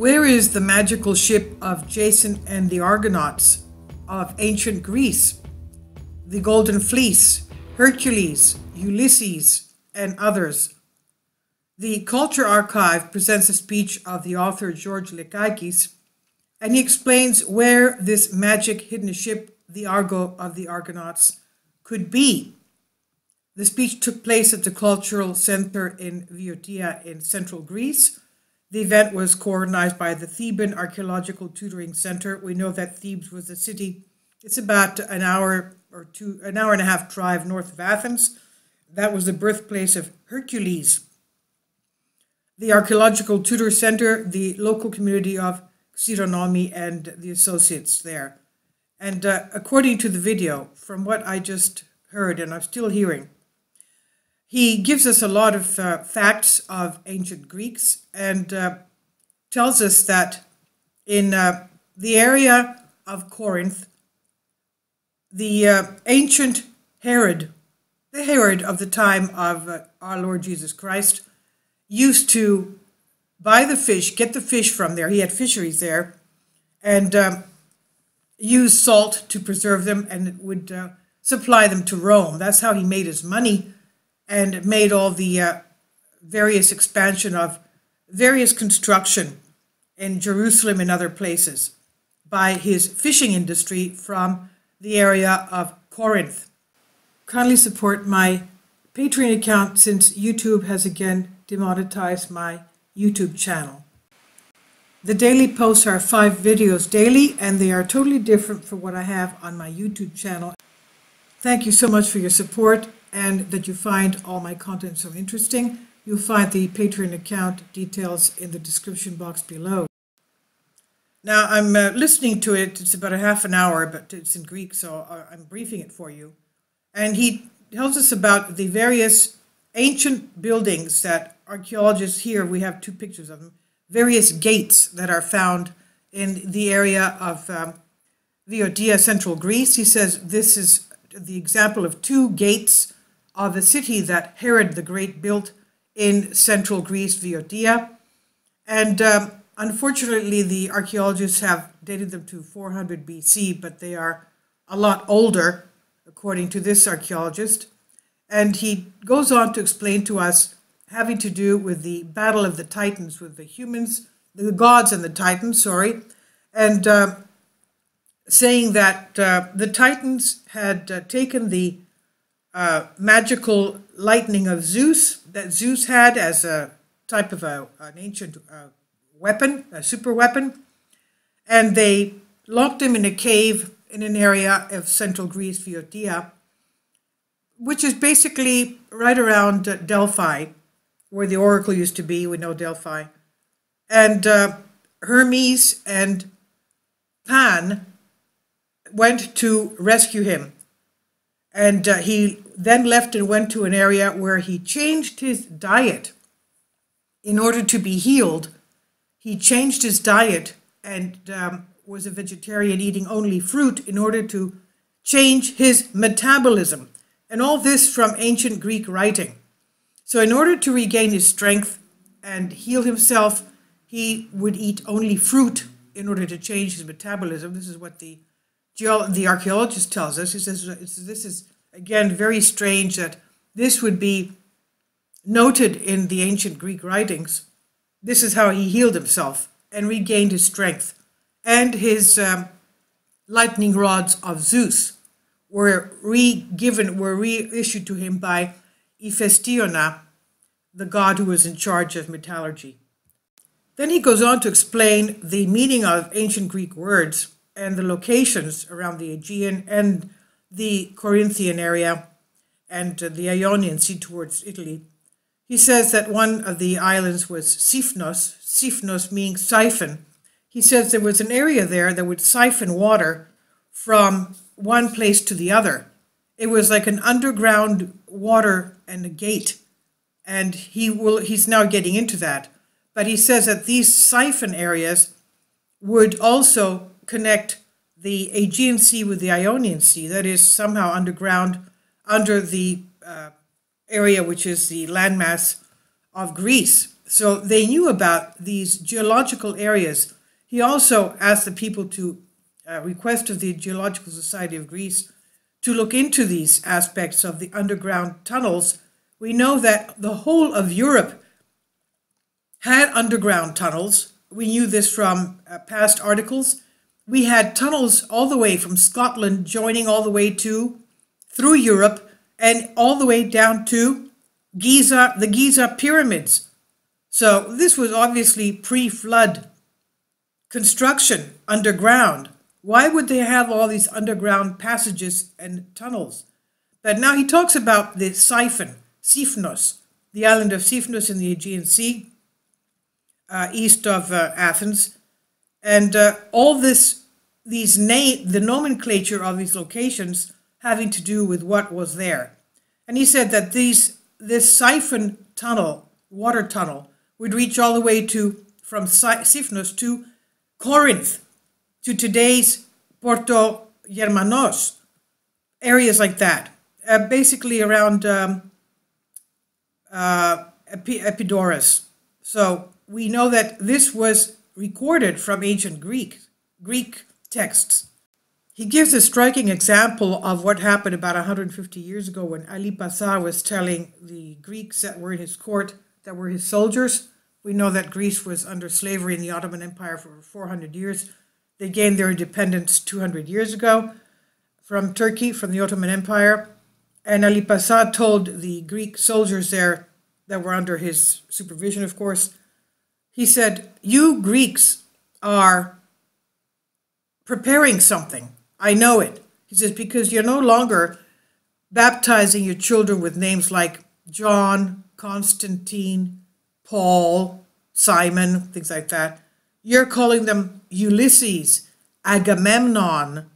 Where is the magical ship of Jason and the Argonauts of ancient Greece? The Golden Fleece, Hercules, Ulysses, and others. The Culture Archive presents a speech of the author George Lekakis, and he explains where this magic hidden ship, the Argo of the Argonauts, could be. The speech took place at the Cultural Center in Viotia in central Greece. The event was coordinated by the Theban Archaeological Tutoring Center. We know that Thebes was a city. It's about an hour and a half drive north of Athens. That was the birthplace of Hercules. The Archaeological Tutor Center, the local community of Xironomi and the associates there. And according to the video, from what I just heard, and I'm still hearing, he gives us a lot of facts of ancient Greeks and tells us that in the area of Corinth, the ancient Herod, the Herod of the time of our Lord Jesus Christ, used to buy the fish, get the fish from there. He had fisheries there, and use salt to preserve them, and would supply them to Rome. That's how he made his money, and made all the various expansion of various construction in Jerusalem and other places by his fishing industry from the area of Corinth. Kindly support my Patreon account since YouTube has again demonetized my YouTube channel. The daily posts are 5 videos daily, and they are totally different from what I have on my YouTube channel. Thank you so much for your support and that you find all my content so interesting. You'll find the Patreon account details in the description box below. Now, I'm listening to it. It's about a half an hour, but it's in Greek, so I'm briefing it for you. And he tells us about the various ancient buildings that archaeologists here, we have 2 pictures of them, various gates that are found in the area of Viotia, central Greece. He says this is the example of 2 gates of a city that Herod the Great built in central Greece, Viotia. And unfortunately, the archaeologists have dated them to 400 BC, but they are a lot older, according to this archaeologist. And he goes on to explain to us having to do with the battle of the Titans with the humans, the gods and the Titans, and saying that the Titans had taken the magical lightning of Zeus that Zeus had as a type of an ancient weapon, a super weapon, and they locked him in a cave in an area of central Greece, Viotia, which is basically right around Delphi, where the oracle used to be. We know Delphi. And Hermes and Pan went to rescue him. And he then left and went to an area where he changed his diet in order to be healed. He changed his diet and was a vegetarian, eating only fruit in order to change his metabolism. And all this from ancient Greek writing. So in order to regain his strength and heal himself, he would eat only fruit in order to change his metabolism. This is what the archaeologist tells us. He says this is, again, very strange that this would be noted in the ancient Greek writings. This is how he healed himself and regained his strength. And his lightning rods of Zeus were reissued to him by Hephaestion, the god who was in charge of metallurgy. Then he goes on to explain the meaning of ancient Greek words and the locations around the Aegean and the Corinthian area and the Ionian Sea towards Italy. He says that one of the islands was Siphnos, Siphnos meaning siphon. He says there was an area there that would siphon water from one place to the other. It was like an underground water and a gate, and he's now getting into that. But he says that these siphon areas would also connect the Aegean Sea with the Ionian Sea, that is somehow underground, under the area which is the landmass of Greece. So they knew about these geological areas. He also asked the people to request of the Geological Society of Greece to look into these aspects of the underground tunnels. We know that the whole of Europe had underground tunnels. We knew this from past articles. We had tunnels all the way from Scotland joining all the way through Europe and all the way down to Giza, the Giza pyramids. So this was obviously pre-flood construction underground. Why would they have all these underground passages and tunnels? But now he talks about the siphon, Sifnos, the island of Sifnos in the Aegean Sea, east of Athens, and all this, the nomenclature of these locations having to do with what was there. And he said that this siphon tunnel, water tunnel, would reach all the way from Sifnos to Corinth, to today's Porto Germanos, areas like that, basically around Epidaurus. So we know that this was recorded from ancient Greek texts. He gives a striking example of what happened about 150 years ago when Ali Pasha was telling the Greeks that were in his court, that were his soldiers. We know that Greece was under slavery in the Ottoman Empire for 400 years. They gained their independence 200 years ago from Turkey, from the Ottoman Empire. And Ali Pasha told the Greek soldiers there that were under his supervision, of course, he said, "You Greeks are preparing something. I know it." He says, because you're no longer baptizing your children with names like John, Constantine, Paul, Simon, things like that. You're calling them Ulysses, Agamemnon,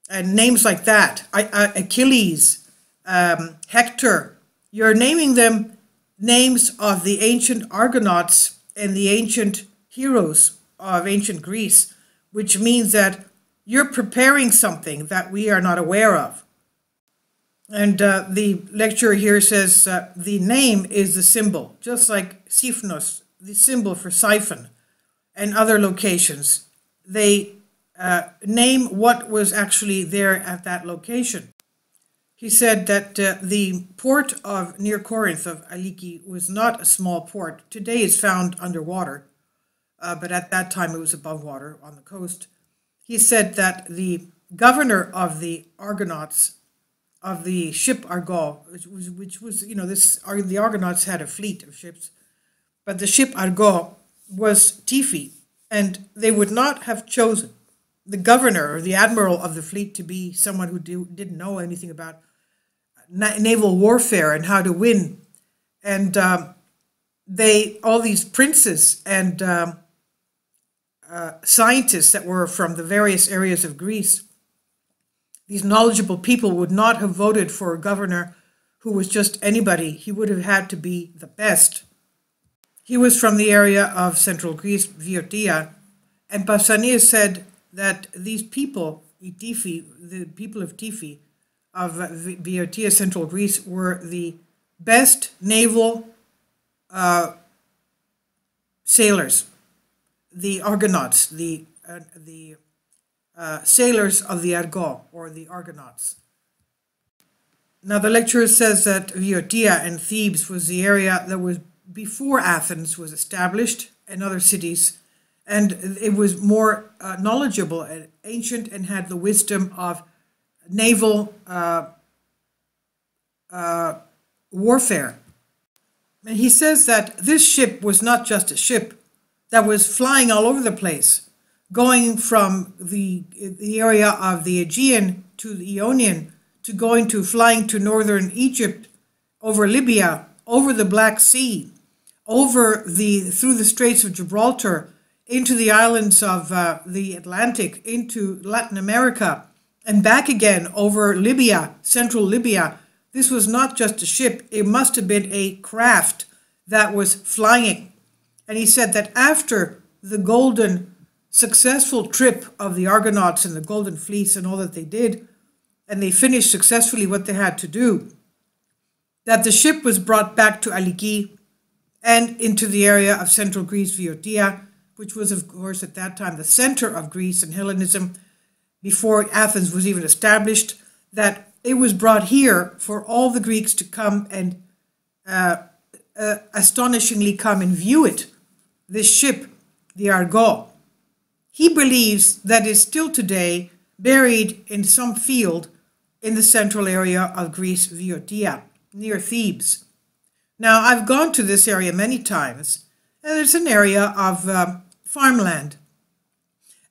and names like that, Achilles, Hector. You're naming them names of the ancient Argonauts and the ancient heroes of ancient Greece, which means that you're preparing something that we are not aware of. And the lecturer here says the name is the symbol, just like Sifnos, the symbol for siphon, and other locations. They name what was actually there at that location. He said that the port of near Corinth of Aliki was not a small port. Today it's found underwater, but at that time it was above water on the coast. He said that the governor of the Argonauts, of the ship Argo, which was the Argonauts had a fleet of ships, but the ship Argo was Tifi, and they would not have chosen the governor or the admiral of the fleet to be someone who didn't know anything about naval warfare and how to win. And all these princes and scientists that were from the various areas of Greece, these knowledgeable people would not have voted for a governor who was just anybody. He would have had to be the best. He was from the area of central Greece, Viotia, and Pausanias said that these people, Tifi, the people of Tifi, of Viotia, central Greece, were the best naval sailors, the Argonauts, the sailors of the Argo, or the Argonauts. Now the lecturer says that Viotia and Thebes was the area that was before Athens was established and other cities, and it was more knowledgeable and ancient and had the wisdom of naval warfare. And he says that this ship was not just a ship that was flying all over the place, going from the area of the Aegean to the Ionian, to flying to northern Egypt, over Libya, over the Black Sea, through the Straits of Gibraltar, into the islands of the Atlantic, into Latin America, and back again over Libya, central Libya. This was not just a ship, it must have been a craft that was flying. And he said that after the successful trip of the Argonauts and the Golden Fleece and all that they did, and they finished successfully what they had to do, that the ship was brought back to Aliki, and into the area of central Greece, Viotia, which was, of course, at that time the center of Greece and Hellenism before Athens was even established, that it was brought here for all the Greeks to come and astonishingly come and view it, this ship, the Argo. He believes that it's still today buried in some field in the central area of Greece, Viotia, near Thebes. Now, I've gone to this area many times, and it's an area of farmland.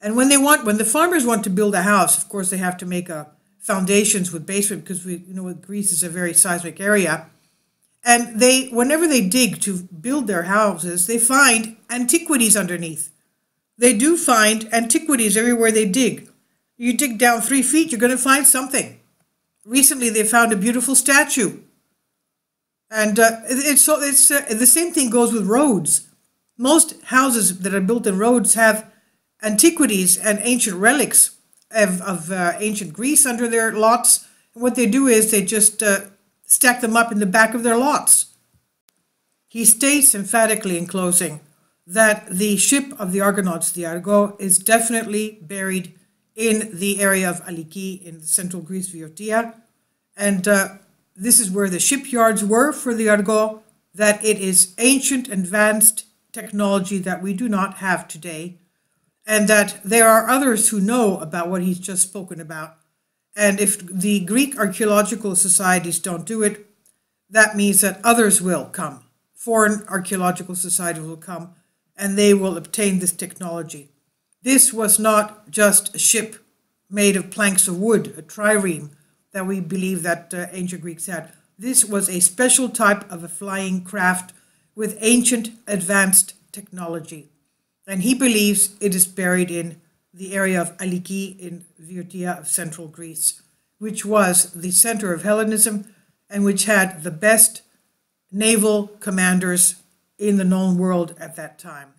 And when the farmers want to build a house, of course, they have to make foundations with basement, because Greece is a very seismic area. And whenever they dig to build their houses, they find antiquities underneath. They do find antiquities everywhere they dig. You dig down 3 feet, you're going to find something. Recently, they found a beautiful statue. And the same thing goes with roads. Most houses that are built in roads have antiquities and ancient relics of ancient Greece under their lots. And what they do is they just stack them up in the back of their lots. He states emphatically in closing that the ship of the Argonauts, the Argo, is definitely buried in the area of Aliki in central Greece, Viotia. And this is where the shipyards were for the Argo, that it is ancient, advanced technology that we do not have today, and that there are others who know about what he's just spoken about. And if the Greek archaeological societies don't do it, that means that others will come. Foreign archaeological societies will come, and they will obtain this technology. This was not just a ship made of planks of wood, a trireme, that we believe that ancient Greeks had. This was a special type of a flying craft with ancient advanced technology. And he believes it is buried in the area of Aliki in Viotia of central Greece, which was the center of Hellenism and which had the best naval commanders in the known world at that time.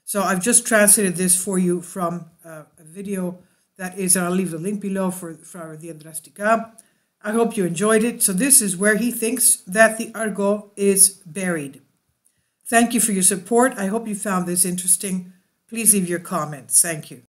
So I've just translated this for you from a video that is, and I'll leave the link below for Diadrastika. I hope you enjoyed it. So this is where he thinks that the Argo is buried. Thank you for your support. I hope you found this interesting. Please leave your comments. Thank you.